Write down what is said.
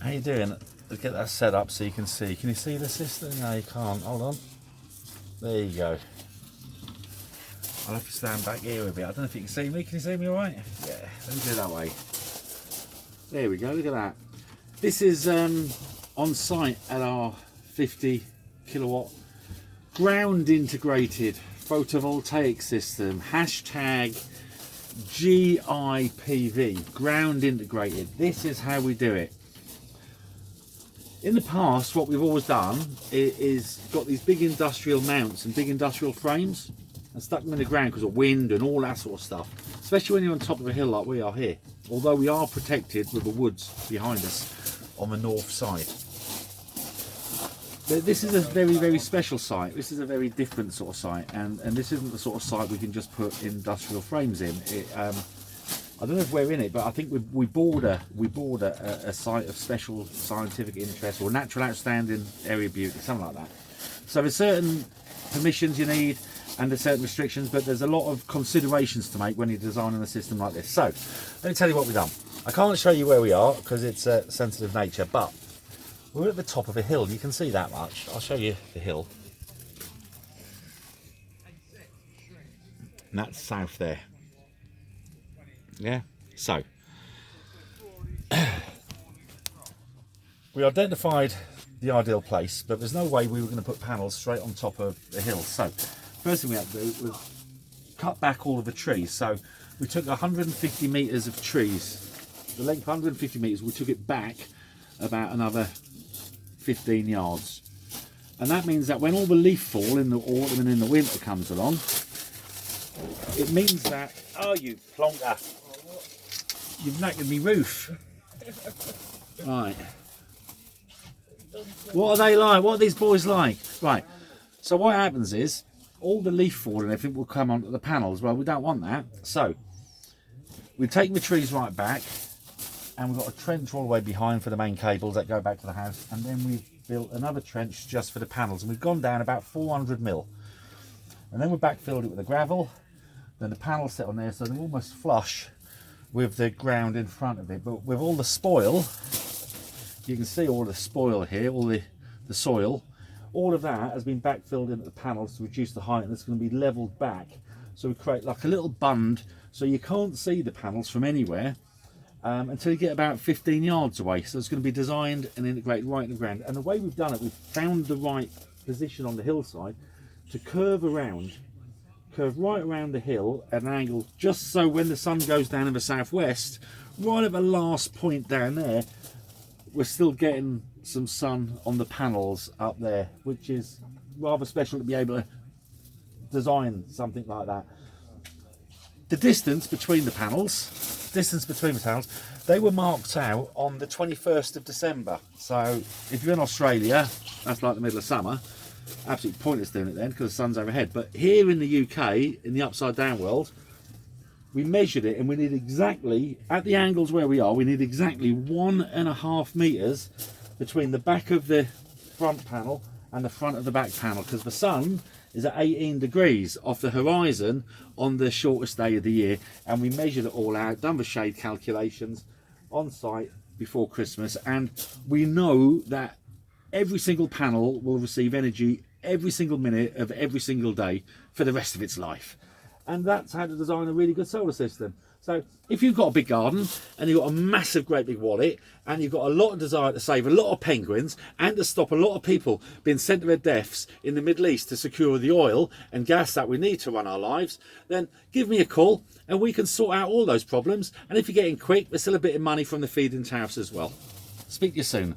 How you doing? Let's get that set up so you can see. Can you see the system? No, you can't. Hold on. There you go. I'll have to stand back here a bit. I don't know if you can see me. Can you see me all right? Yeah, let me do it that way. There we go. Look at that. This is on site at our 50 kilowatt ground integrated photovoltaic system. Hashtag GIPV, ground integrated. This is how we do it. In the past, what we've always done is got these big industrial mounts and big industrial frames and stuck them in the ground because of wind and all that sort of stuff, especially when you're on top of a hill like we are here, although we are protected with the woods behind us on the north side. But this is a very, very special site. This is a very different sort of site, and this isn't the sort of site we can just put industrial frames in. I don't know if we're in it, but I think we border a site of special scientific interest or natural outstanding area beauty, something like that. So there's certain permissions you need and there's certain restrictions, but there's a lot of considerations to make when you're designing a system like this. So let me tell you what we've done. I can't show you where we are because it's sensitive nature, but we're at the top of a hill. You can see that much. I'll show you the hill. And that's south there. Yeah, so we identified the ideal place, but there's no way we were going to put panels straight on top of the hill. So first thing we had to do was cut back all of the trees. So we took 150 meters of trees, the length of 150 meters, we took it back about another 15 yards. And that means that when all the leaf fall in the autumn and in the winter comes along, it means that, oh, you plonker, you've knackered me roof. Right. What are they like? What are these boys like? Right. So what happens is all the leaf fall and everything will come onto the panels. Well, we don't want that. So we've taken the trees right back and we've got a trench all the way behind for the main cables that go back to the house. And then we've built another trench just for the panels. And we've gone down about 400 mil. And then we backfilled it with the gravel. Then the panels sit on there so they're almost flush with the ground in front of it, but with all the spoil, you can see all the spoil here, all the soil, all of that has been backfilled into the panels to reduce the height, and it's going to be leveled back, so we create like a little bund so you can't see the panels from anywhere until you get about 15 yards away. So it's going to be designed and integrated right in the ground, and the way we've done it, we've found the right position on the hillside to curve right around the hill at an angle, just so when the sun goes down in the southwest, right at the last point down there, we're still getting some sun on the panels up there, which is rather special to be able to design something like that. The distance between the panels, they were marked out on the 21st of December. So if you're in Australia, that's like the middle of summer. Absolutely pointless doing it then because the sun's overhead. But here in the UK, in the upside down world, we measured it and we need exactly, at the angles where we are, we need exactly 1.5 meters between the back of the front panel and the front of the back panel, because the sun is at 18 degrees off the horizon on the shortest day of the year. And we measured it all out, done the shade calculations on site before Christmas, and we know that every single panel will receive energy every single minute of every single day for the rest of its life. And that's how to design a really good solar system. So if you've got a big garden and you've got a massive great big wallet and you've got a lot of desire to save a lot of penguins and to stop a lot of people being sent to their deaths in the Middle East to secure the oil and gas that we need to run our lives, then give me a call and we can sort out all those problems. And if you're getting quick, there's still a bit of money from the feed-in tariffs as well. Speak to you soon.